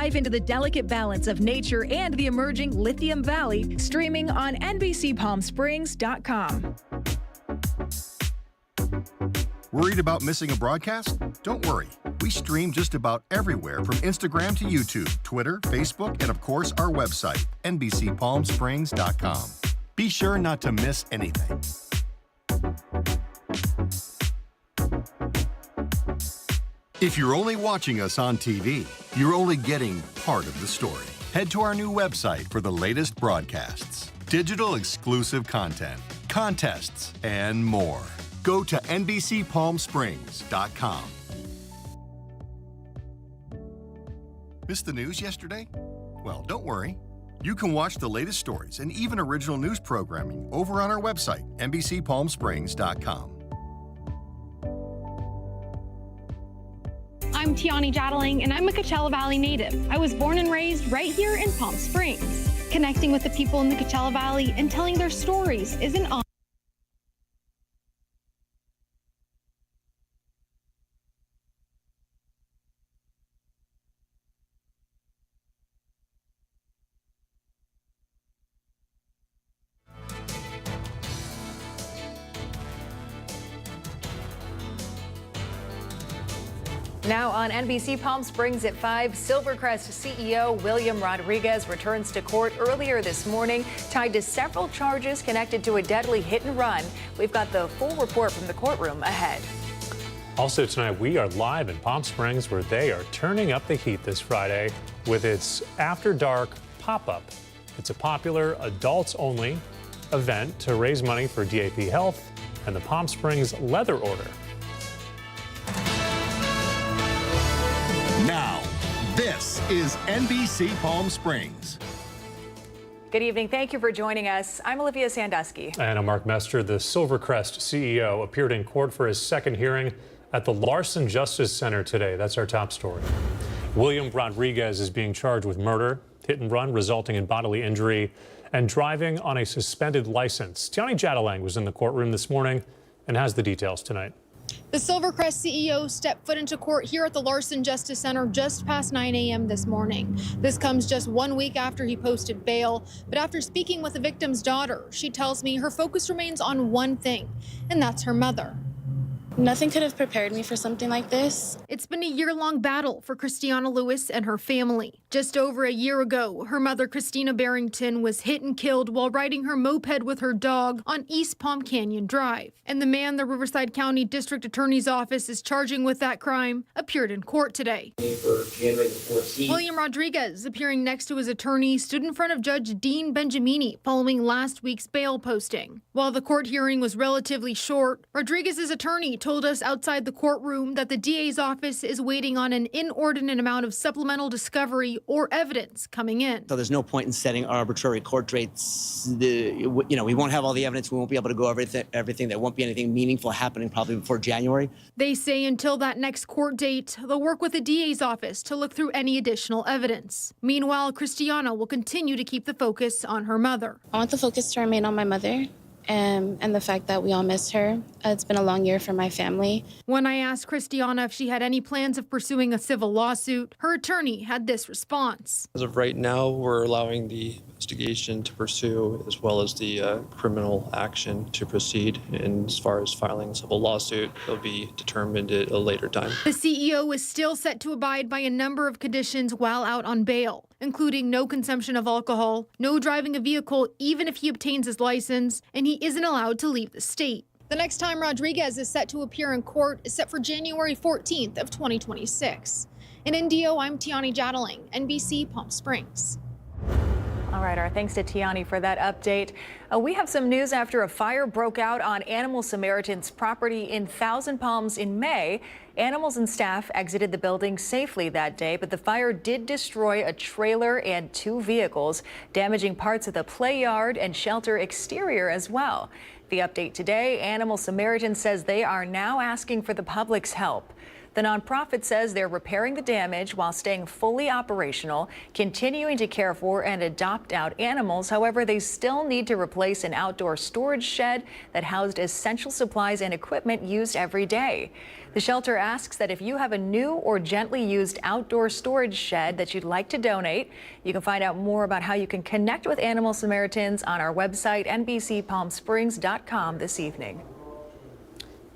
Dive into the delicate balance of nature and the emerging Lithium Valley, streaming on NBCPalmSprings.com. Worried about missing a broadcast? Don't worry. We stream just about everywhere from Instagram to YouTube, Twitter, Facebook, and of course our website, NBCPalmSprings.com. Be sure not to miss anything. If you're only watching us on TV, you're only getting part of the story. Head to our new website for the latest broadcasts, digital exclusive content, contests, and more. Go to NBCPalmSprings.com. Missed the news yesterday? Well, don't worry. You can watch the latest stories and even original news programming over on our website, NBCPalmSprings.com. I'm Tiani Jadaling, and I'm a Coachella Valley native. I was born and raised right here in Palm Springs. Connecting with the people in the Coachella Valley and telling their stories is an honor. Now on NBC Palm Springs at 5, Silvercrest CEO William Rodriguez returns to court earlier this morning, tied to several charges connected to a deadly hit and run. We've got the full report from the courtroom ahead. Also tonight, we are live in Palm Springs, where they are turning up the heat this Friday with its After Dark pop-up. It's a popular adults-only event to raise money for DAP Health and the Palm Springs Leather Order. Now, this is NBC Palm Springs. Good evening. Thank you for joining us. I'm Olivia Sandusky. And I'm Mark Mester. The Silvercrest CEO appeared in court for his second hearing at the Larson Justice Center today. That's our top story. William Rodriguez is being charged with murder, hit and run resulting in bodily injury, and driving on a suspended license. Tiani Jadaling was in the courtroom this morning and has the details tonight. The Silvercrest CEO stepped foot into court here at the Larson Justice Center just past 9 a.m. this morning. This comes just 1 week after he posted bail. But after speaking with the victim's daughter, she tells me her focus remains on one thing, and that's her mother. Nothing could have prepared me for something like this. It's been a year-long battle for Christiana Lewis and her family. Just over a year ago, her mother, Christina Barrington, was hit and killed while riding her moped with her dog on East Palm Canyon Drive. And the man the Riverside County District Attorney's Office is charging with that crime appeared in court today. William Rodriguez, appearing next to his attorney, stood in front of Judge Dean Benjamini following last week's bail posting. While the court hearing was relatively short, Rodriguez's attorney told us outside the courtroom that the DA's office is waiting on an inordinate amount of supplemental discovery or evidence coming in. So there's no point in setting arbitrary court dates. We won't have all the evidence. We won't be able to go over everything. There won't be anything meaningful happening probably before January. They say until that next court date, they'll work with the DA's office to look through any additional evidence. Meanwhile, Christiana will continue to keep the focus on her mother. I want the focus to remain on my mother. And the fact that we all miss her. It's been a long year for my family. When I asked Christiana if she had any plans of pursuing a civil lawsuit, her attorney had this response. As of right now, we're allowing the investigation to pursue as well as the criminal action to proceed. And as far as filing a civil lawsuit, it'll be determined at a later time. The CEO is still set to abide by a number of conditions while out on bail, including no consumption of alcohol, no driving a vehicle even if he obtains his license, and he isn't allowed to leave the state. The next time Rodriguez is set to appear in court is set for January 14th of 2026. In NDO, I'm Tiani Jadaling, NBC Palm Springs. All right, our thanks to Tiani for that update. We have some news after a fire broke out on Animal Samaritan's property in Thousand Palms in May. Animals and staff exited the building safely that day, but the fire did destroy a trailer and 2 vehicles, damaging parts of the play yard and shelter exterior as well. The update today, Animal Samaritan says they are now asking for the public's help. The nonprofit says they're repairing the damage while staying fully operational, continuing to care for and adopt out animals. However, they still need to replace an outdoor storage shed that housed essential supplies and equipment used every day. The shelter asks that if you have a new or gently used outdoor storage shed that you'd like to donate, you can find out more about how you can connect with Animal Samaritans on our website, NBCPalmSprings.com, this evening.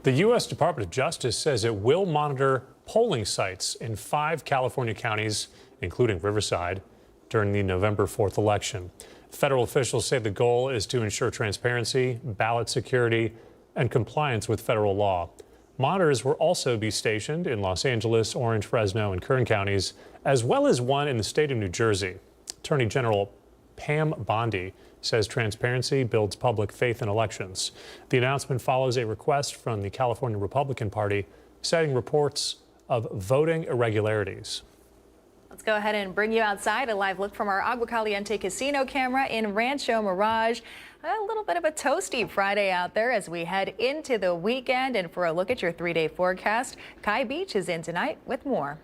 The U.S. Department of Justice says it will monitor polling sites in 5 California counties, including Riverside, during the November 4th election. Federal officials say the goal is to ensure transparency, ballot security, and compliance with federal law. Monitors will also be stationed in Los Angeles, Orange, Fresno, and Kern counties, as well as one in the state of New Jersey. Attorney General Pam Bondi says transparency builds public faith in elections. The announcement follows a request from the California Republican Party citing reports of voting irregularities. Let's go ahead and bring you outside. A live look from our Agua Caliente casino camera in Rancho Mirage. A little bit of a toasty Friday out there as we head into the weekend. And for a look at your 3-day forecast, Kai Beach is in tonight with more.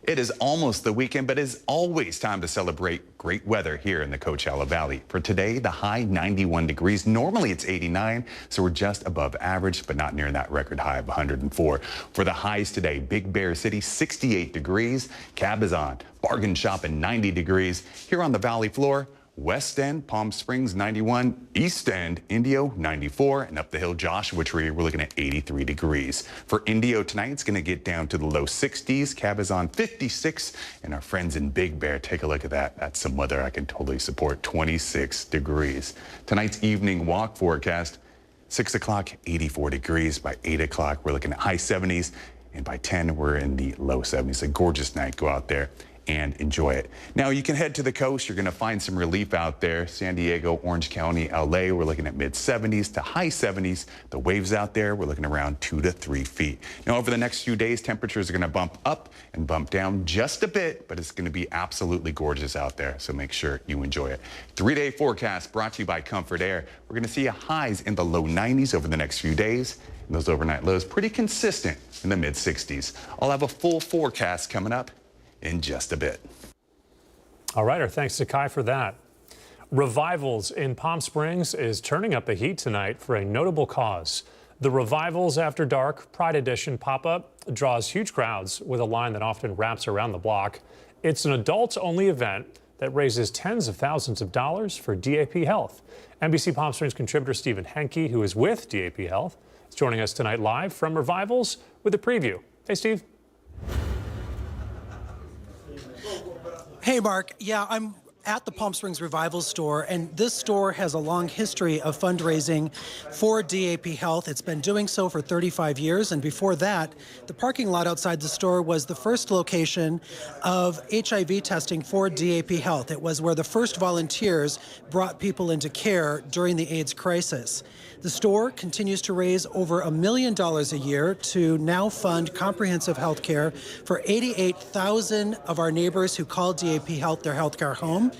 It is almost the weekend, but it's always time to celebrate great weather here in the Coachella Valley. For today, the high 91 degrees. Normally it's 89, so we're just above average, but not near that record high of 104. For the highs today, Big Bear City, 68 degrees. Cabazon, Bargain Shopping, 90 degrees. Here on the valley floor, West End, Palm Springs, 91. East End, Indio, 94. And up the hill, Joshua Tree, we're looking at 83 degrees. For Indio tonight, it's going to get down to the low 60s. Cabazon, 56. And our friends in Big Bear, take a look at that. That's some weather I can totally support, 26 degrees. Tonight's evening walk forecast, 6 o'clock, 84 degrees. By 8 o'clock, we're looking at high 70s. And by 10, we're in the low 70s. A gorgeous night. Go out there and enjoy it. Now you can head to the coast. You're going to find some relief out there. San Diego, Orange County, LA, we're looking at mid 70s to high 70s. The waves out there, we're looking around 2 to 3 feet. Now over the next few days, temperatures are going to bump up and bump down just a bit, but it's going to be absolutely gorgeous out there. So make sure you enjoy it. 3-day forecast brought to you by Comfort Air. We're going to see highs in the low 90s over the next few days. And those overnight lows pretty consistent in the mid 60s. I'll have a full forecast coming up in just a bit. All right, our thanks to Kai for that. Revivals in Palm Springs is turning up the heat tonight for a notable cause. The Revivals After Dark Pride Edition pop-up draws huge crowds with a line that often wraps around the block. It's an adults-only event that raises tens of thousands of dollars for DAP Health. NBC Palm Springs contributor Stephen Henke, who is with DAP Health, is joining us tonight live from Revivals with a preview. Hey, Steve. Hey, Mark. Yeah, I'm at the Palm Springs Revival store, and this store has a long history of fundraising for DAP Health. It's been doing so for 35 years, and before that, the parking lot outside the store was the first location of HIV testing for DAP Health. It was where the first volunteers brought people into care during the AIDS crisis. The store continues to raise over $1 million a year to now fund comprehensive health care for 88,000 of our neighbors who call DAP Health their healthcare home.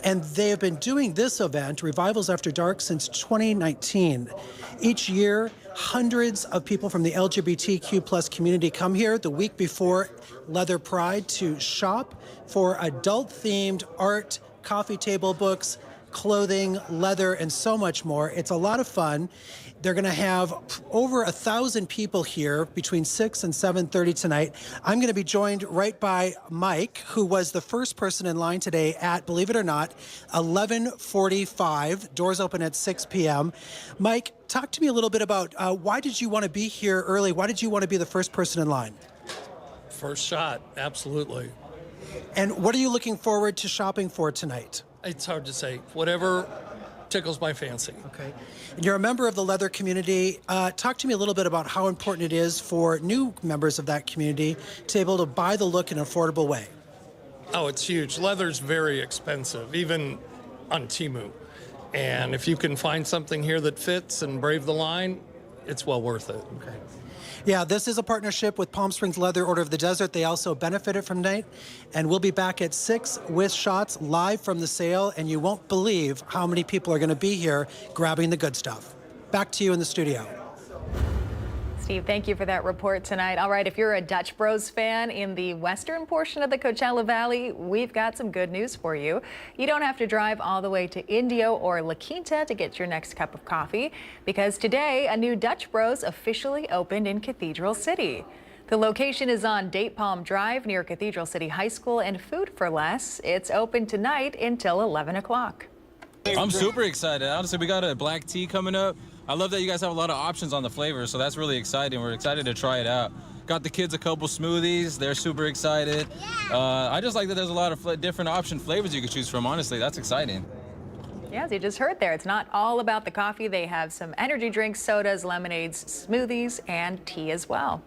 And they have been doing this event, Revivals After Dark, since 2019. Each year, hundreds of people from the LGBTQ plus community come here the week before Leather Pride to shop for adult-themed art, coffee table books, clothing, leather, and so much more. It's a lot of fun. They're going to have over 1,000 people here between 6 and 7:30 tonight. I'm going to be joined right by Mike, who was the first person in line today at, believe it or not, 11:45. Doors open at 6 p.m. Mike, talk to me a little bit about why did you want to be here early? Why did you want to be the first person in line? First shot, absolutely. And what are you looking forward to shopping for tonight? It's hard to say. Whatever tickles my fancy. Okay. And you're a member of the leather community. Talk to me a little bit about how important it is for new members of that community to be able to buy the look in an affordable way. Oh, it's huge. Leather's very expensive, even on Temu. And if you can find something here that fits and brave the line, it's well worth it. Okay. Yeah, this is a partnership with Palm Springs Leather Order of the Desert. They also benefited from tonight. And we'll be back at 6 with shots live from the sale. And you won't believe how many people are going to be here grabbing the good stuff. Back to you in the studio. Steve, thank you for that report tonight. All right, if you're a Dutch Bros fan in the western portion of the Coachella Valley, we've got some good news for you. You don't have to drive all the way to Indio or La Quinta to get your next cup of coffee, because today a new Dutch Bros officially opened in Cathedral City. The location is on Date Palm Drive near Cathedral City High School, and food for less. It's open tonight until 11 o'clock. I'm super excited. Honestly, we got a black tea coming up. I love that you guys have a lot of options on the flavors, so that's really exciting. We're excited to try it out. Got the kids a couple smoothies. They're super excited. I just like that there's a lot of different option flavors you can choose from. Honestly, that's exciting. Yeah, as you just heard there, it's not all about the coffee. They have some energy drinks, sodas, lemonades, smoothies, and tea as well.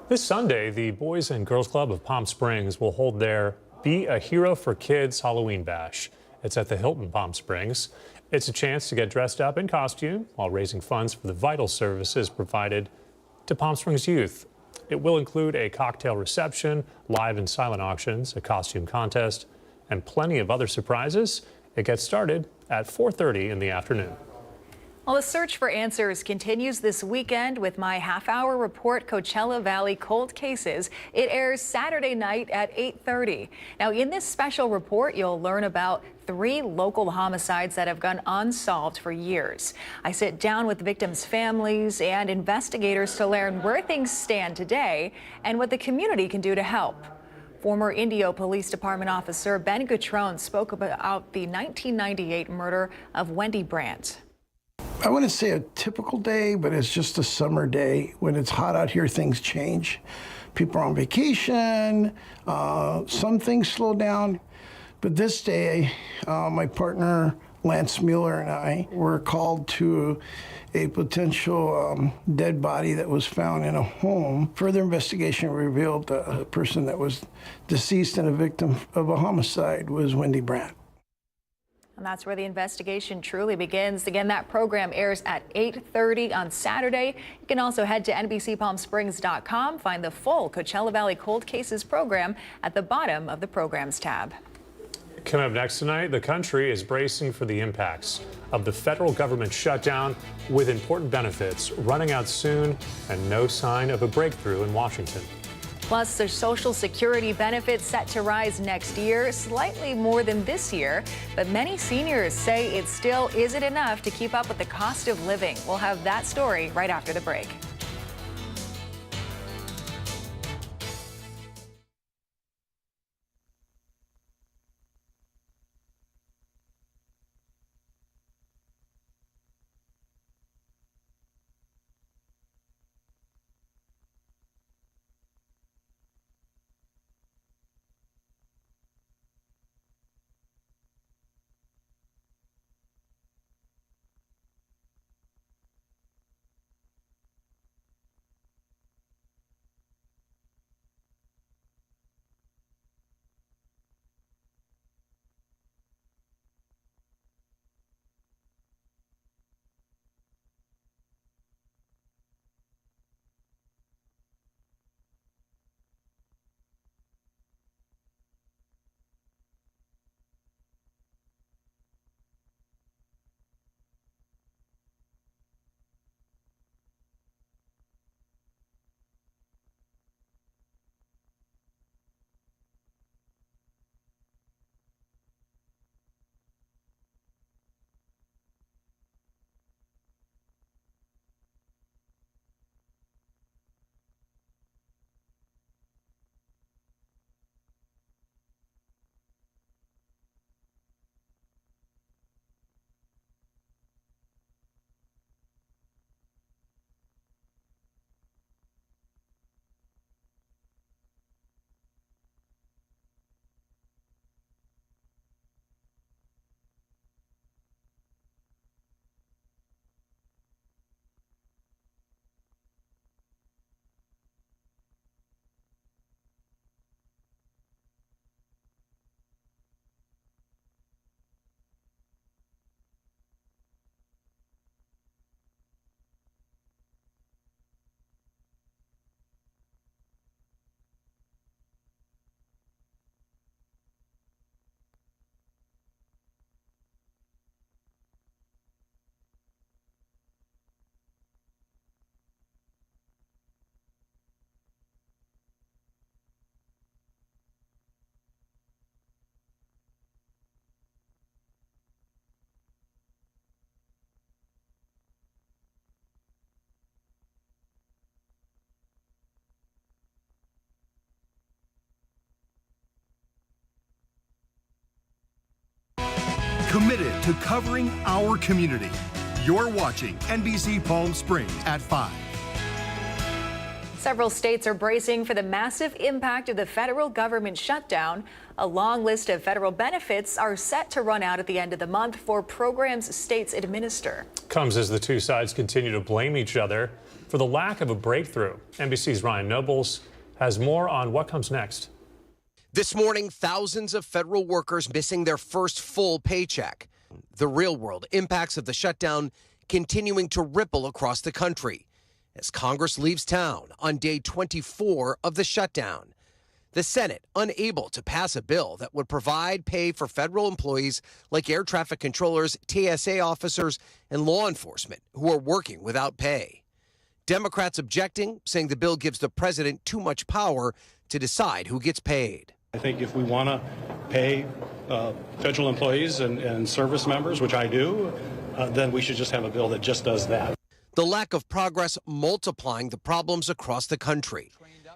This Sunday, the Boys and Girls Club of Palm Springs will hold their Be a Hero for Kids Halloween Bash. It's at the Hilton Palm Springs. It's a chance to get dressed up in costume while raising funds for the vital services provided to Palm Springs youth. It will include a cocktail reception, live and silent auctions, a costume contest, and plenty of other surprises. It gets started at 4:30 in the afternoon. Well, the search for answers continues this weekend with my half-hour report, Coachella Valley Cold Cases. It airs Saturday night at 8:30. Now, in this special report, you'll learn about 3 local homicides that have gone unsolved for years. I sit down with victims' families and investigators to learn where things stand today and what the community can do to help. Former Indio Police Department officer Ben Gutrone spoke about the 1998 murder of Wendy Brandt. I wouldn't say a typical day, but it's just a summer day. When it's hot out here, things change. People are on vacation, some things slow down. But this day, my partner, Lance Mueller, and I were called to a potential dead body that was found in a home. Further investigation revealed the person that was deceased and a victim of a homicide was Wendy Brandt. And that's where the investigation truly begins. Again, that program airs at 8:30 on Saturday. You can also head to NBCPalmSprings.com, find the full Coachella Valley Cold Cases program at the bottom of the Programs tab. Coming up next tonight, the country is bracing for the impacts of the federal government shutdown, with important benefits running out soon and no sign of a breakthrough in Washington. Plus, the Social Security benefits set to rise next year, slightly more than this year. But many seniors say it still isn't enough to keep up with the cost of living. We'll have that story right after the break. committed to covering our community. You're watching NBC Palm Springs at 5. Several states are bracing for the massive impact of the federal government shutdown. A long list of federal benefits are set to run out at the end of the month for programs states administer. Comes as the two sides continue to blame each other for the lack of a breakthrough. NBC's Ryan Nobles has more on what comes next. This morning, thousands of federal workers missing their first full paycheck. The real-world impacts of the shutdown continuing to ripple across the country as Congress leaves town on day 24 of the shutdown. The Senate unable to pass a bill that would provide pay for federal employees like air traffic controllers, TSA officers, and law enforcement who are working without pay. Democrats objecting, saying the bill gives the president too much power to decide who gets paid. I think if we want to pay federal employees and service members, which I do, then we should just have a bill that just does that. The lack of progress multiplying the problems across the country.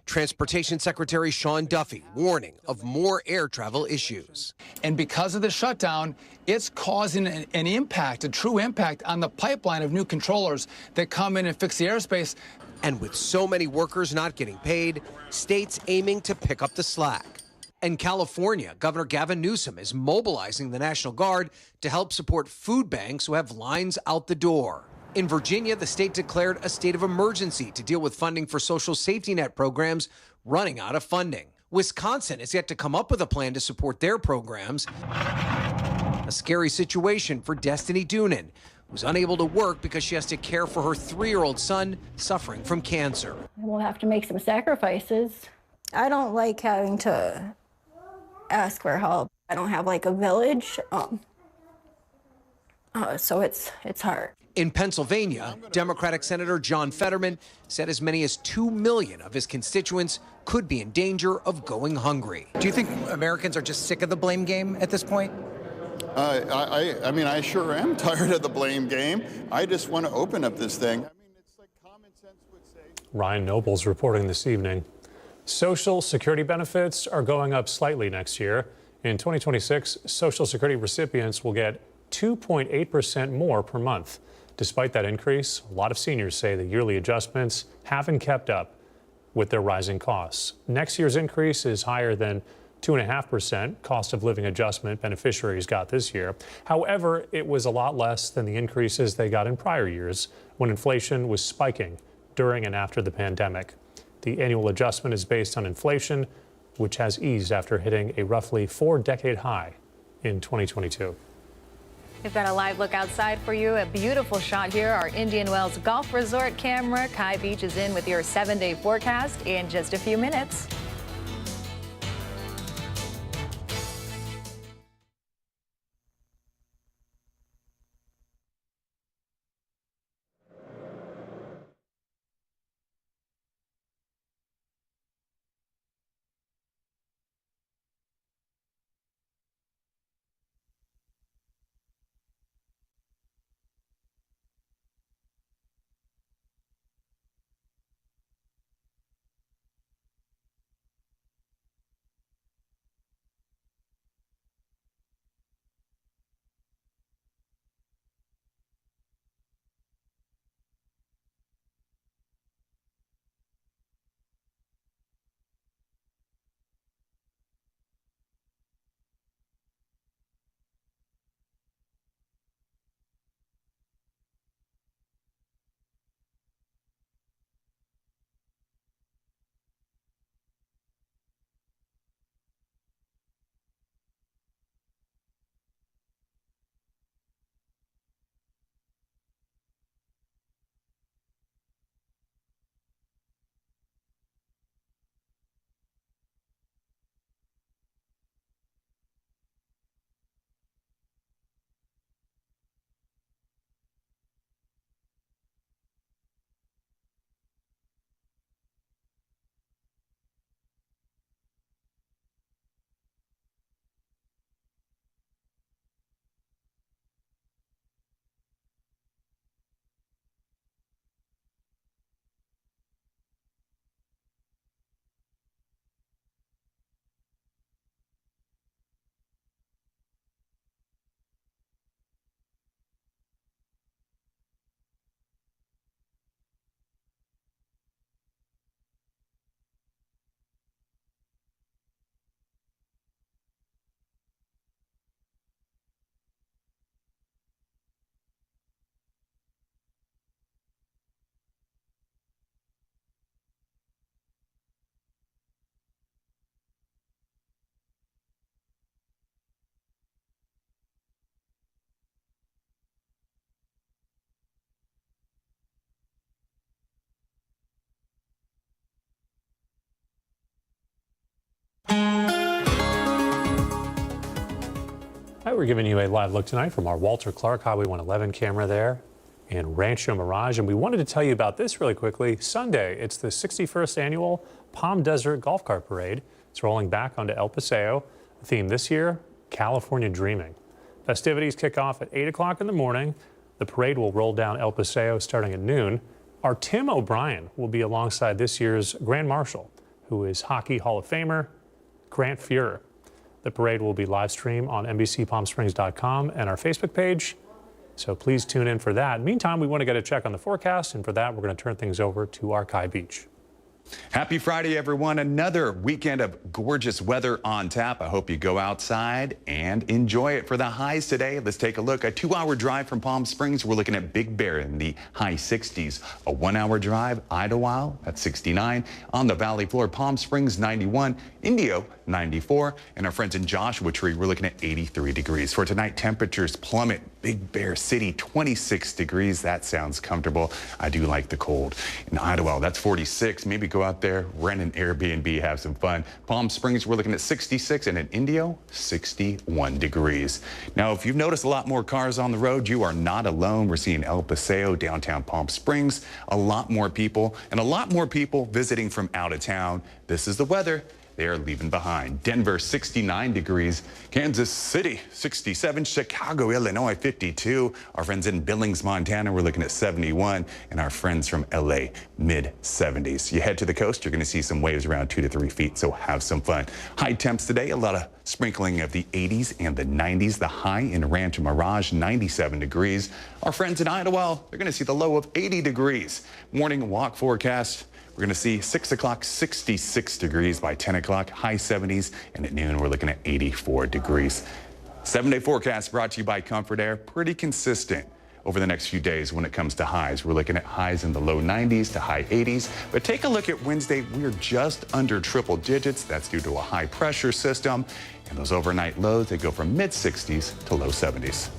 Transportation Secretary Sean Duffy warning of more air travel issues. And because of the shutdown, it's causing an impact, a true impact on the pipeline of new controllers that come in and fix the airspace. And with so many workers not getting paid, states aiming to pick up the slack. In California, Governor Gavin Newsom is mobilizing the National Guard to help support food banks who have lines out the door. In Virginia, the state declared a state of emergency to deal with funding for social safety net programs running out of funding. Wisconsin is yet to come up with a plan to support their programs. A scary situation for Destiny Doonan, who's unable to work because she has to care for her 3-year-old son suffering from cancer. We'll have to make some sacrifices. I don't like having to ask for help. I don't have like a village, so it's hard. In Pennsylvania, Democratic Senator John Fetterman said as many as 2 million of his constituents could be in danger of going hungry. Do you think Americans are just sick of the blame game at this point? I mean, I sure am tired of the blame game. I just want to open up this thing. I mean, it's like common sense would say. Ryan Nobles reporting this evening. Social Security benefits are going up slightly next year. In 2026, Social Security recipients will get 2.8% more per month. Despite that increase, a lot of seniors say the yearly adjustments haven't kept up with their rising costs. Next year's increase is higher than 2.5% cost of living adjustment beneficiaries got this year. However, it was a lot less than the increases they got in prior years when inflation was spiking during and after the pandemic. The annual adjustment is based on inflation, which has eased after hitting a roughly 4-decade high in 2022. We've got a live look outside for you. A beautiful shot here. Our Indian Wells Golf Resort camera. Kai Beach is in with your 7-day forecast in just a few minutes. All right, we're giving you a live look tonight from our Walter Clark Highway 111 camera there in Rancho Mirage. And we wanted to tell you about this really quickly. Sunday, it's the 61st annual Palm Desert Golf Cart Parade. It's rolling back onto El Paseo. The theme this year, California Dreaming. Festivities kick off at 8 o'clock in the morning. The parade will roll down El Paseo starting at noon. Our Tim O'Brien will be alongside this year's Grand Marshal, who is Hockey Hall of Famer Grant Fuhrer. The parade will be live streamed on NBCPalmSprings.com and our Facebook page, so please tune in for that. Meantime, we want to get a check on the forecast, and for that, we're going to turn things over to Archi Beach. Happy Friday, everyone. Another weekend of gorgeous weather on tap. I hope you go outside and enjoy it. For the highs today, let's take a look. A 2-hour drive from Palm Springs, we're looking at Big Bear in the high 60s. A 1-hour drive, Idlewild at 69. On the valley floor, Palm Springs 91, Indio 94, and our friends in Joshua Tree, we're looking at 83 degrees. For tonight, temperatures plummet. Big Bear City, 26 degrees. That sounds comfortable. I do like the cold. In Idlewild, that's 46. Maybe go out there, rent an Airbnb, have some fun. Palm Springs, we're looking at 66, and in Indio, 61 degrees. Now, if you've noticed a lot more cars on the road, you are not alone. We're seeing El Paseo, downtown Palm Springs, a lot more people, and a lot more people visiting from out of town. This is the weather they are leaving behind. Denver, 69 degrees. Kansas City, 67. Chicago, Illinois, 52. Our friends in Billings, Montana, we're looking at 71. And our friends from LA, mid-70s. You head to the coast, you're going to see some waves around 2 to 3 feet, so have some fun. High temps today, a lot of sprinkling of the 80s and the 90s. The high in Rancho Mirage, 97 degrees. Our friends in Idlewild, they're going to see the low of 80 degrees. Morning walk forecast. We're going to see 6 o'clock, 66 degrees. By 10 o'clock, high 70s. And at noon, we're looking at 84 degrees. 7-day forecast brought to you by Comfort Air. Pretty consistent over the next few days when it comes to highs. We're looking at highs in the low 90s to high 80s. But take a look at Wednesday. We're just under triple digits. That's due to a high pressure system. And those overnight lows, they go from mid 60s to low 70s.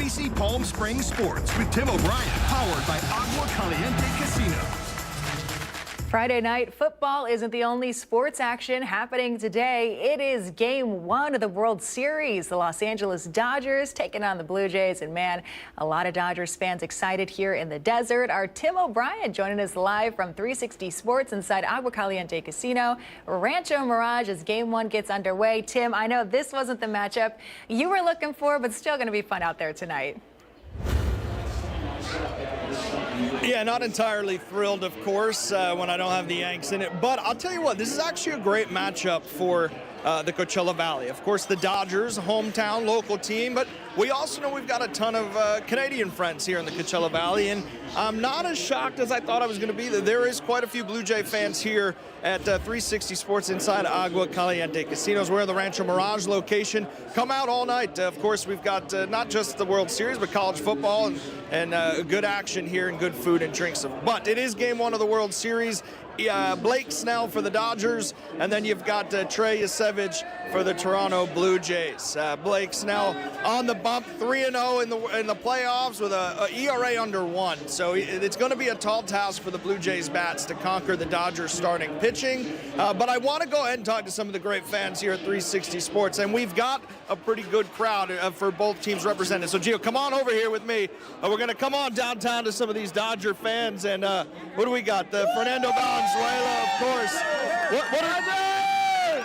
NBC Palm Springs Sports with Tim O'Brien, powered by Agua Caliente Casino. Friday night football isn't the only sports action happening today. It is game 1 of the World Series. The Los Angeles Dodgers taking on the Blue Jays. And man, a lot of Dodgers fans excited here in the desert. Our Tim O'Brien joining us live from 360 Sports inside Agua Caliente Casino, Rancho Mirage, as game 1 gets underway. Tim, I know this wasn't the matchup you were looking for, but still going to be fun out there tonight. Yeah, not entirely thrilled, of course, when I don't have the Yanks in it. But I'll tell you what, this is actually a great matchup for the Coachella Valley. Of course, the Dodgers, hometown, local team, but we also know we've got a ton of Canadian friends here in the Coachella Valley, and I'm not as shocked as I thought I was going to be. There is quite a few Blue Jay fans here at 360 Sports inside Agua Caliente Casinos. We're in the Rancho Mirage location. Come out all night. Of course, we've got not just the World Series, but college football and good action here and good food and drinks. But it is game 1 of the World Series. Blake Snell for the Dodgers, and then you've got Trey Yasevich for the Toronto Blue Jays. Blake Snell on the bump, 3-0 in the playoffs with a ERA under 1. So it's going to be a tall task for the Blue Jays bats to conquer the Dodgers starting pitching. But I want to go ahead and talk to some of the great fans here at 360 Sports, and we've got a pretty good crowd for both teams represented. So Gio, come on over here with me. We're going to come on downtown to some of these Dodger fans, and what do we got? The Fernando Valenzuela, of course. What are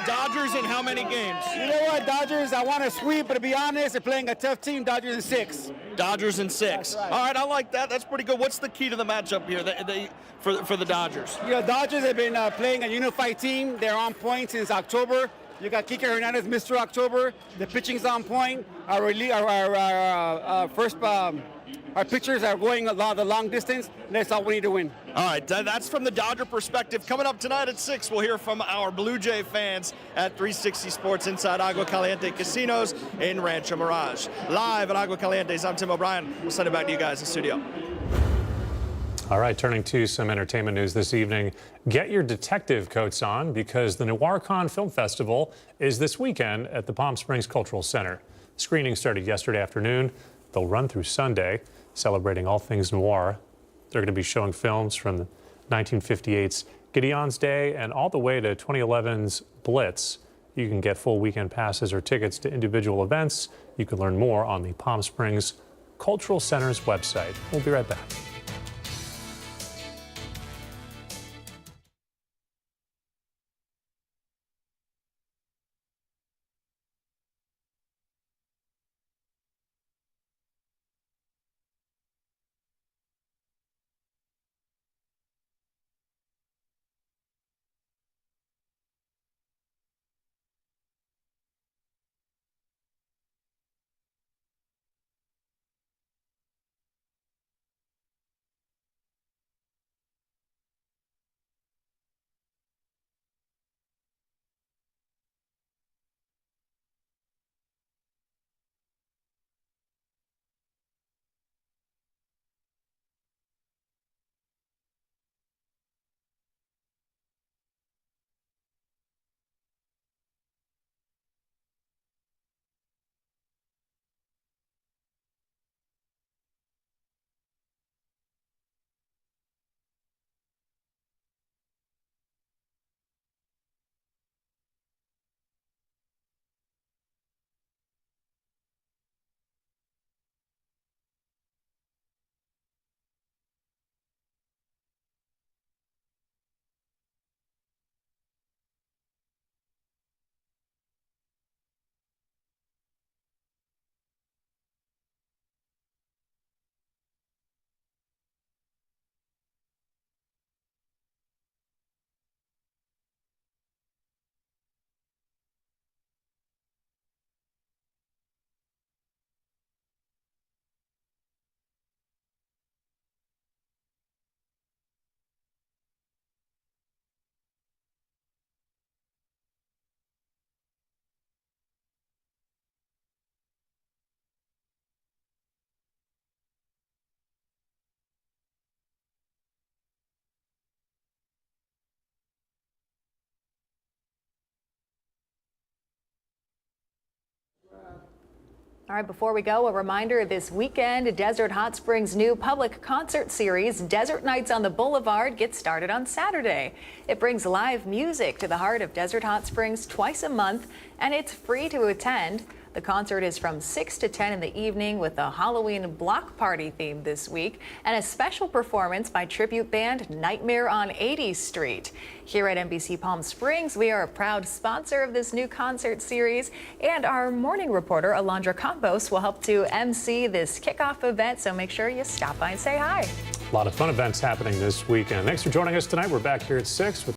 Dodgers in how many games? You know what, Dodgers, I want to sweep, but to be honest, they're playing a tough team. Dodgers in 6. Dodgers in 6. Right. All right, I like that. That's pretty good. What's the key to the matchup here for the Dodgers? You know, Dodgers have been playing a unified team. They're on point since October. You got Kike Hernandez, Mr. October. The pitching's on point. Our pitchers are going the long distance. That's all we need to win. All right, that's from the Dodger perspective. Coming up tonight at 6, we'll hear from our Blue Jay fans at 360 Sports inside Agua Caliente Casinos in Rancho Mirage. Live at Agua Caliente's, I'm Tim O'Brien. We'll send it back to you guys in studio. All right, turning to some entertainment news this evening. Get your detective coats on because the NoirCon Film Festival is this weekend at the Palm Springs Cultural Center. Screening started yesterday afternoon. They'll run through Sunday, celebrating all things noir. They're going to be showing films from 1958's Gideon's Day and all the way to 2011's Blitz. You can get full weekend passes or tickets to individual events. You can learn more on the Palm Springs Cultural Center's website. We'll be right back. All right, before we go, a reminder this weekend, Desert Hot Springs' new public concert series, Desert Nights on the Boulevard, gets started on Saturday. It brings live music to the heart of Desert Hot Springs twice a month, and it's free to attend. The concert is from 6 to 10 in the evening with a Halloween block party theme this week and a special performance by tribute band Nightmare on 80th Street. Here at NBC Palm Springs, we are a proud sponsor of this new concert series, and our morning reporter, Alondra Campos, will help to MC this kickoff event, so make sure you stop by and say hi. A lot of fun events happening this weekend. Thanks for joining us tonight. We're back here at 6 with